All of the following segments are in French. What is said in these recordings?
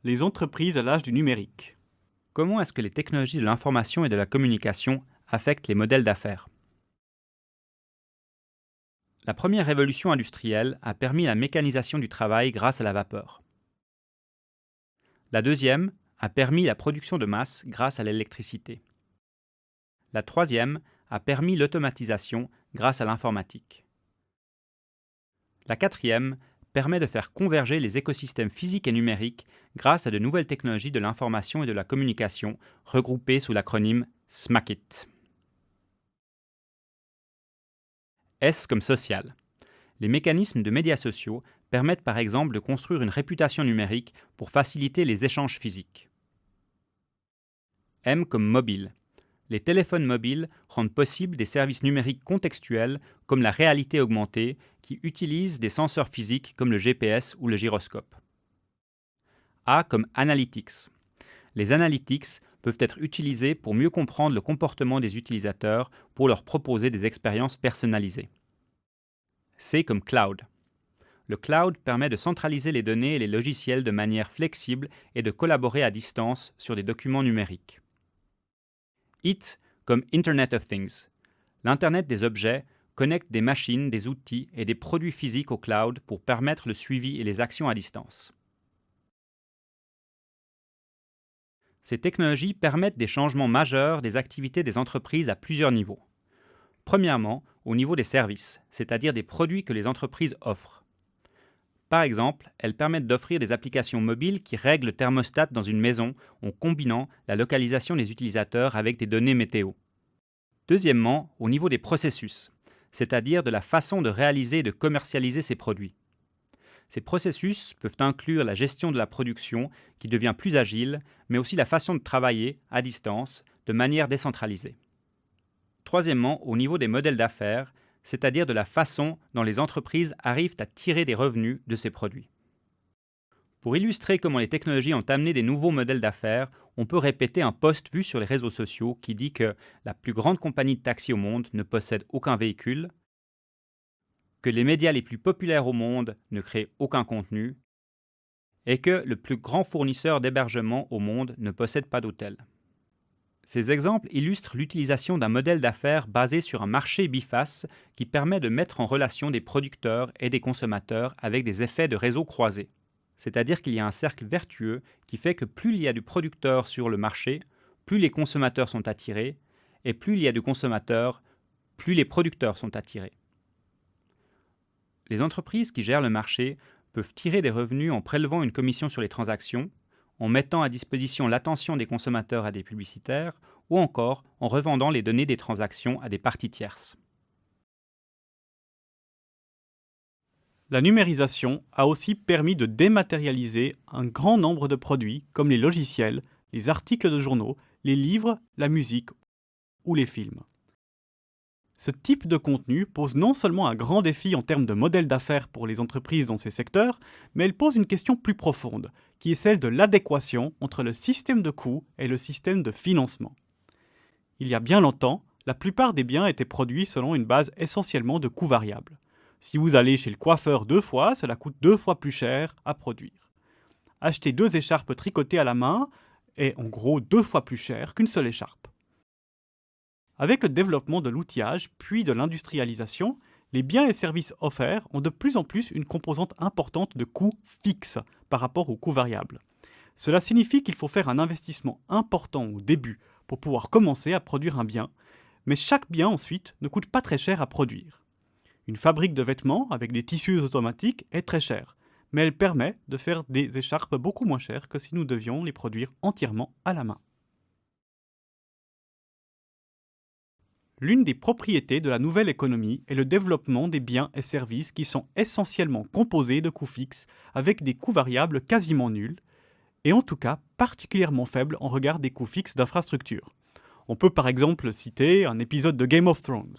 les entreprises à l'âge du numérique. Comment est-ce que les technologies de l'information et de la communication affectent les modèles d'affaires? La première révolution industrielle a permis la mécanisation du travail grâce à la vapeur. La deuxième a permis la production de masse grâce à l'électricité. La troisième a permis l'automatisation grâce à l'informatique. La quatrième permet de faire converger les écosystèmes physiques et numériques grâce à de nouvelles technologies de l'information et de la communication regroupées sous l'acronyme SMACIT. S comme social. Les mécanismes de médias sociaux permettent par exemple de construire une réputation numérique pour faciliter les échanges physiques. M comme mobile. Les téléphones mobiles rendent possible des services numériques contextuels comme la réalité augmentée qui utilisent des senseurs physiques comme le GPS ou le gyroscope. A comme analytics. Les analytics peuvent être utilisés pour mieux comprendre le comportement des utilisateurs pour leur proposer des expériences personnalisées. C comme cloud. Le cloud permet de centraliser les données et les logiciels de manière flexible et de collaborer à distance sur des documents numériques. IT comme Internet of Things. L'Internet des objets connecte des machines, des outils et des produits physiques au cloud pour permettre le suivi et les actions à distance. Ces technologies permettent des changements majeurs des activités des entreprises à plusieurs niveaux. Premièrement, au niveau des services, c'est-à-dire des produits que les entreprises offrent. Par exemple, elles permettent d'offrir des applications mobiles qui règlent le thermostat dans une maison en combinant la localisation des utilisateurs avec des données météo. Deuxièmement, au niveau des processus, c'est-à-dire de la façon de réaliser et de commercialiser ces produits. Ces processus peuvent inclure la gestion de la production qui devient plus agile, mais aussi la façon de travailler à distance de manière décentralisée. Troisièmement, au niveau des modèles d'affaires, c'est-à-dire de la façon dont les entreprises arrivent à tirer des revenus de ces produits. Pour illustrer comment les technologies ont amené des nouveaux modèles d'affaires, on peut répéter un post vu sur les réseaux sociaux qui dit que la plus grande compagnie de taxi au monde ne possède aucun véhicule, que les médias les plus populaires au monde ne créent aucun contenu, et que le plus grand fournisseur d'hébergement au monde ne possède pas d'hôtel. Ces exemples illustrent l'utilisation d'un modèle d'affaires basé sur un marché biface qui permet de mettre en relation des producteurs et des consommateurs avec des effets de réseau croisés. C'est-à-dire qu'il y a un cercle vertueux qui fait que plus il y a du producteur sur le marché, plus les consommateurs sont attirés, et plus il y a de consommateurs, plus les producteurs sont attirés. Les entreprises qui gèrent le marché peuvent tirer des revenus en prélevant une commission sur les transactions, en mettant à disposition l'attention des consommateurs à des publicitaires, ou encore en revendant les données des transactions à des parties tierces. La numérisation a aussi permis de dématérialiser un grand nombre de produits comme les logiciels, les articles de journaux, les livres, la musique ou les films. Ce type de contenu pose non seulement un grand défi en termes de modèle d'affaires pour les entreprises dans ces secteurs, mais elle pose une question plus profonde, qui est celle de l'adéquation entre le système de coûts et le système de financement. Il y a bien longtemps, la plupart des biens étaient produits selon une base essentiellement de coûts variables. Si vous allez chez le coiffeur 2 fois, cela coûte 2 fois plus cher à produire. Acheter 2 écharpes tricotées à la main est en gros 2 fois plus cher qu'une seule écharpe. Avec le développement de l'outillage puis de l'industrialisation, les biens et services offerts ont de plus en plus une composante importante de coûts fixes par rapport aux coûts variables. Cela signifie qu'il faut faire un investissement important au début pour pouvoir commencer à produire un bien, mais chaque bien ensuite ne coûte pas très cher à produire. Une fabrique de vêtements avec des tissus automatiques est très chère, mais elle permet de faire des écharpes beaucoup moins chères que si nous devions les produire entièrement à la main. L'une des propriétés de la nouvelle économie est le développement des biens et services qui sont essentiellement composés de coûts fixes avec des coûts variables quasiment nuls, et en tout cas particulièrement faibles en regard des coûts fixes d'infrastructure. On peut par exemple citer un épisode de Game of Thrones.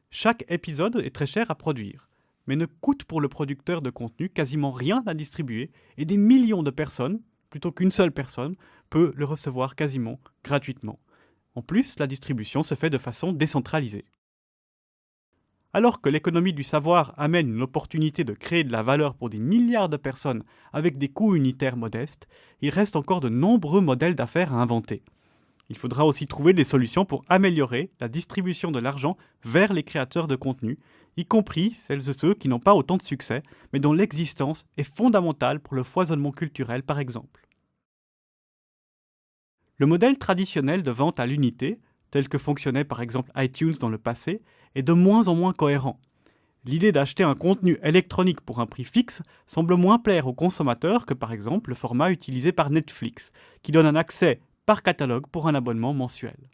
Chaque épisode est très cher à produire, mais ne coûte pour le producteur de contenu quasiment rien à distribuer et des millions de personnes, plutôt qu'une seule personne, peut le recevoir quasiment gratuitement. En plus, la distribution se fait de façon décentralisée. Alors que l'économie du savoir amène une opportunité de créer de la valeur pour des milliards de personnes avec des coûts unitaires modestes, il reste encore de nombreux modèles d'affaires à inventer. Il faudra aussi trouver des solutions pour améliorer la distribution de l'argent vers les créateurs de contenu, y compris celles et ceux qui n'ont pas autant de succès, mais dont l'existence est fondamentale pour le foisonnement culturel par exemple. Le modèle traditionnel de vente à l'unité, tel que fonctionnait par exemple iTunes dans le passé, est de moins en moins cohérent. L'idée d'acheter un contenu électronique pour un prix fixe semble moins plaire aux consommateurs que par exemple le format utilisé par Netflix, qui donne un accès par catalogue pour un abonnement mensuel.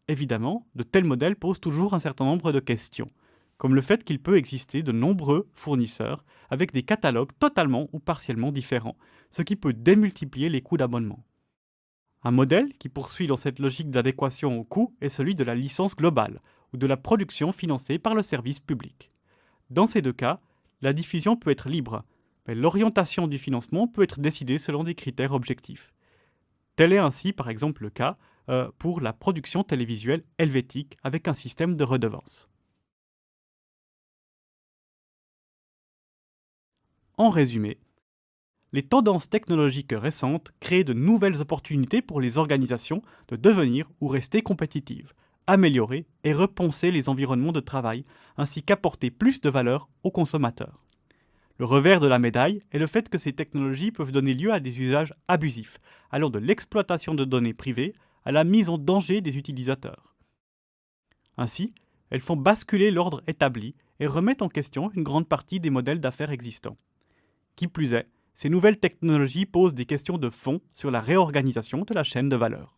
Évidemment, de tels modèles posent toujours un certain nombre de questions, comme le fait qu'il peut exister de nombreux fournisseurs avec des catalogues totalement ou partiellement différents, ce qui peut démultiplier les coûts d'abonnement. Un modèle qui poursuit dans cette logique d'adéquation au coût est celui de la licence globale, ou de la production financée par le service public. Dans ces deux cas, la diffusion peut être libre, mais l'orientation du financement peut être décidée selon des critères objectifs. Tel est ainsi par exemple le cas pour la production télévisuelle helvétique avec un système de redevance. En résumé, les tendances technologiques récentes créent de nouvelles opportunités pour les organisations de devenir ou rester compétitives, améliorer et repenser les environnements de travail, ainsi qu'apporter plus de valeur aux consommateurs. Le revers de la médaille est le fait que ces technologies peuvent donner lieu à des usages abusifs, allant de l'exploitation de données privées à la mise en danger des utilisateurs. Ainsi, elles font basculer l'ordre établi et remettent en question une grande partie des modèles d'affaires existants. Qui plus est, ces nouvelles technologies posent des questions de fond sur la réorganisation de la chaîne de valeur.